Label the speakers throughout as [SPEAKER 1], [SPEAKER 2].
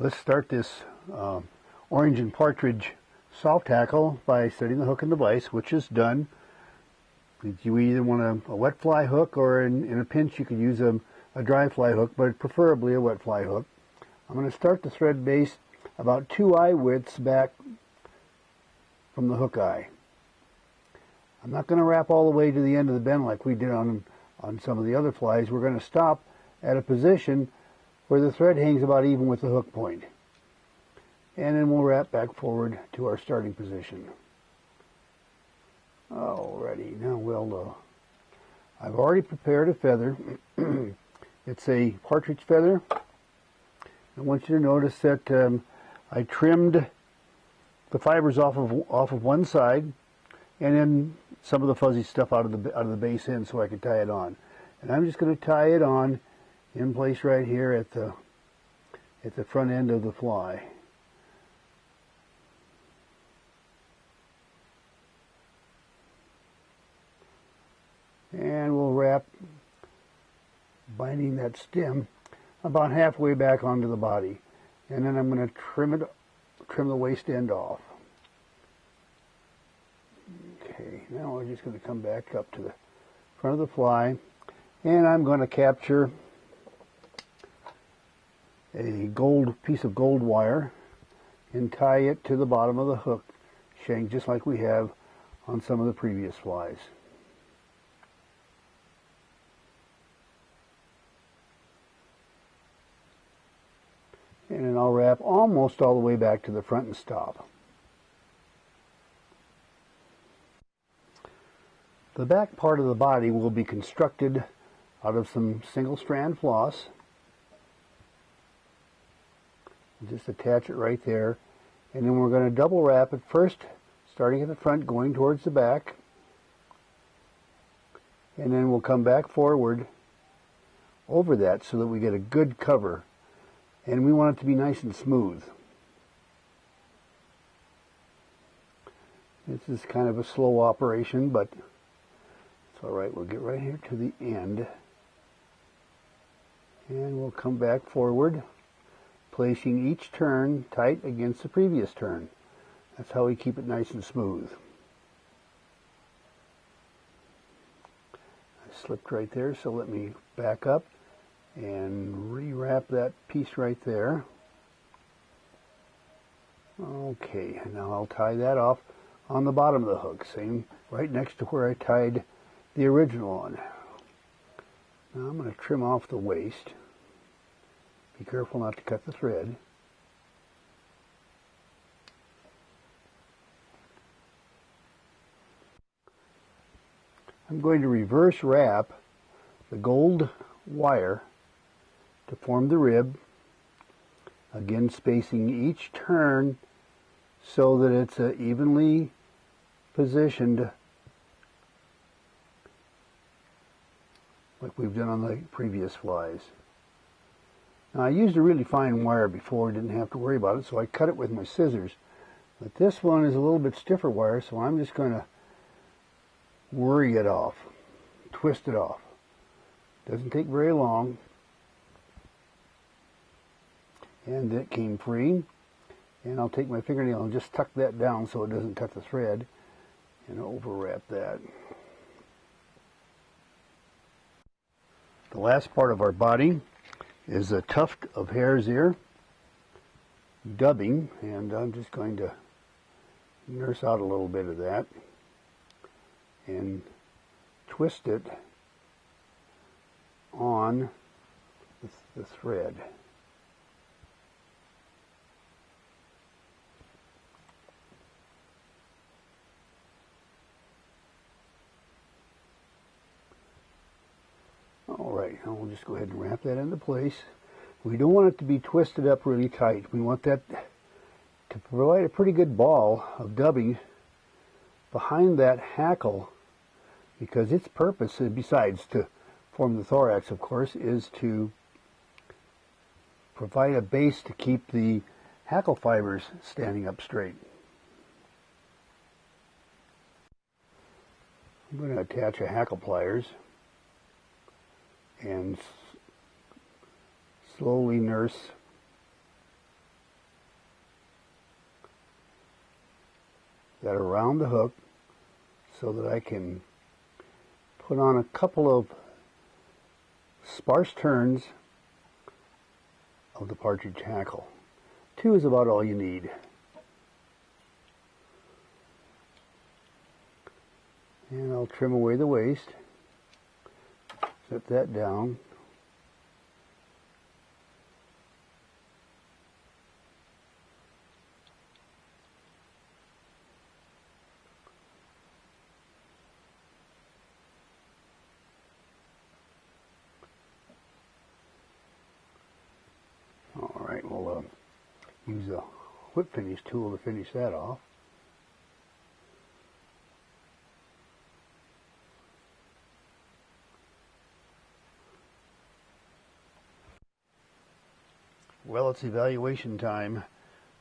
[SPEAKER 1] Let's start this orange and partridge soft hackle by setting the hook in the vise, which is done. You either want a wet fly hook, or in a pinch you could use a dry fly hook, but preferably a wet fly hook. I'm going to start the thread base about 2 eye widths back from the hook eye. I'm not going to wrap all the way to the end of the bend like we did on some of the other flies. We're going to stop at a position where the thread hangs about even with the hook point. And then we'll wrap back forward to our starting position. Alrighty, now I've already prepared a feather. It's a partridge feather. I want you to notice that I trimmed the fibers off of one side, and then some of the fuzzy stuff out of the base end so I could tie it on. And I'm just going to tie it on in place right here at the front end of the fly. And we'll wrap, binding that stem about halfway back onto the body. And then I'm going to trim the waist end off. Okay, now we're just going to come back up to the front of the fly, and I'm going to capture a piece of gold wire and tie it to the bottom of the hook shank, just like we have on some of the previous flies. And then I'll wrap almost all the way back to the front and stop. The back part of the body will be constructed out of some single strand floss. Just attach it right there, and then we're going to double wrap it first, starting at the front, going towards the back, and then we'll come back forward over that so that we get a good cover. And we want it to be nice and smooth. This is kind of a slow operation, but it's all right. We'll get right here to the end, and we'll come back forward, placing each turn tight against the previous turn. That's how we keep it nice and smooth. I slipped right there, so let me back up and rewrap that piece right there. Okay, and now I'll tie that off on the bottom of the hook, same right next to where I tied the original on. Now I'm going to trim off the waist. Be careful not to cut the thread. I'm going to reverse wrap the gold wire to form the rib, again spacing each turn so that it's evenly positioned like we've done on the previous flies. Now I used a really fine wire before, didn't have to worry about it, so I cut it with my scissors. But this one is a little bit stiffer wire, so I'm just going to worry it off, twist it off. Doesn't take very long. And it came free. And I'll take my fingernail and just tuck that down so it doesn't cut the thread, and overwrap that. The last part of our body is a tuft of hare's ear dubbing, and I'm just going to nurse out a little bit of that and twist it on the thread. Alright, now we'll just go ahead and wrap that into place. We don't want it to be twisted up really tight. We want that to provide a pretty good ball of dubbing behind that hackle, because its purpose, besides to form the thorax, of course, is to provide a base to keep the hackle fibers standing up straight. I'm going to attach a hackle pliers and slowly nurse that around the hook so that I can put on a couple of sparse turns of the Partridge hackle. 2 is about all you need. And I'll trim away the waste, set that down. All right, we'll use a whip finish tool to finish that off. Well, it's evaluation time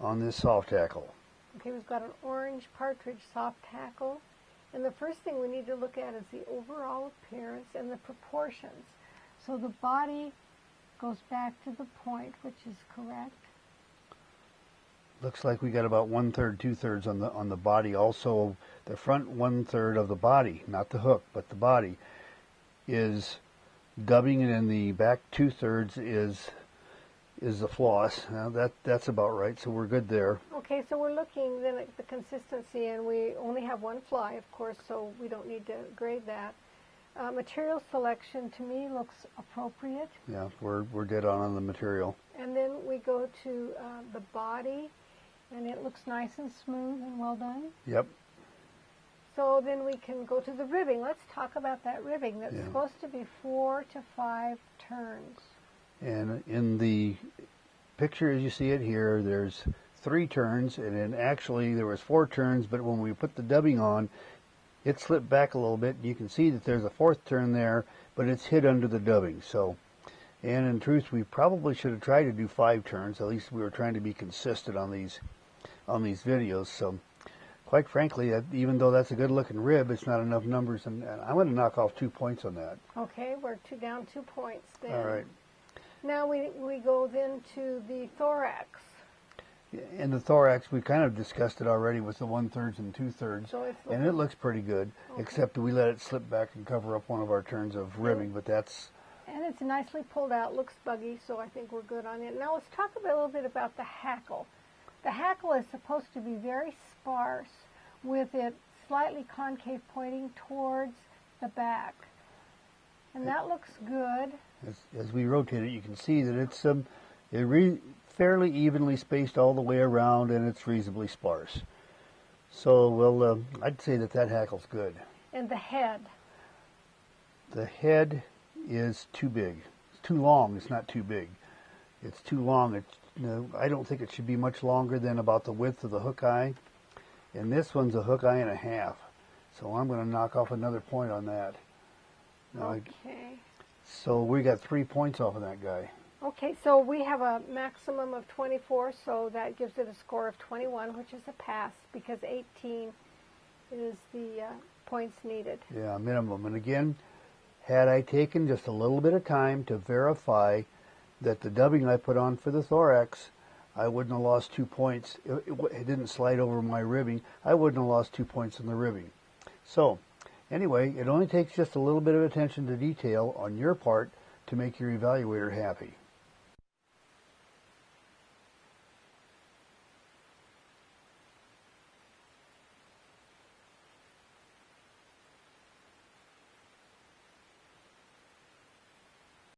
[SPEAKER 1] on this soft hackle.
[SPEAKER 2] Okay, we've got an orange partridge soft hackle, and the first thing we need to look at is the overall appearance and the proportions. So the body goes back to the point, which is correct.
[SPEAKER 1] Looks like we got about 1/3, 2/3 on the body. Also, the front 1/3 of the body, not the hook, but the body, is dubbing, and in the back 2/3 is the floss. Now that's about right, so we're good there.
[SPEAKER 2] Okay, so we're looking then at the consistency, and we only have one fly, of course, so we don't need to grade that. Material selection to me looks appropriate.
[SPEAKER 1] Yeah, we're dead on the material.
[SPEAKER 2] And then we go to the body, and it looks nice and smooth and well done.
[SPEAKER 1] Yep.
[SPEAKER 2] So then we can go to the ribbing. Let's talk about that ribbing. That's supposed to be 4 to 5 turns.
[SPEAKER 1] And in the picture as you see it here, there's 3 turns, and then actually there was 4 turns, but when we put the dubbing on, it slipped back a little bit. You can see that there's a 4th turn there, but it's hid under the dubbing. So, and in truth, we probably should have tried to do 5 turns. At least we were trying to be consistent on these videos. So, quite frankly, even though that's a good-looking rib, it's not enough numbers, and I'm going to knock off 2 points on that.
[SPEAKER 2] Okay, we're down 2 points then.
[SPEAKER 1] All right.
[SPEAKER 2] Now we go then to the thorax.
[SPEAKER 1] In the thorax, we kind of discussed it already with the 1/3 and 2/3,
[SPEAKER 2] So
[SPEAKER 1] and it looks pretty good, except we let it slip back and cover up one of our turns of ribbing, but that's...
[SPEAKER 2] And it's nicely pulled out, looks buggy, so I think we're good on it. Now let's talk a little bit about the hackle. The hackle is supposed to be very sparse, with it slightly concave pointing towards the back. And that looks good.
[SPEAKER 1] As we rotate it, you can see that it's fairly evenly spaced all the way around, and it's reasonably sparse. So, well, I'd say that hackle's good.
[SPEAKER 2] And the head?
[SPEAKER 1] The head is too big. It's too long. It's not too big. It's too long. I don't think it should be much longer than about the width of the hook eye. And this one's a hook eye and a half. So I'm going to knock off another point on that. Now,
[SPEAKER 2] okay.
[SPEAKER 1] So we got 3 points off of that guy.
[SPEAKER 2] Okay, so we have a maximum of 24, so that gives it a score of 21, which is a pass, because 18 is the points needed.
[SPEAKER 1] Yeah, minimum. And again, had I taken just a little bit of time to verify that the dubbing I put on for the thorax, I wouldn't have lost 2 points. It didn't slide over my ribbing. I wouldn't have lost 2 points in the ribbing. So, anyway, it only takes just a little bit of attention to detail on your part to make your evaluator happy.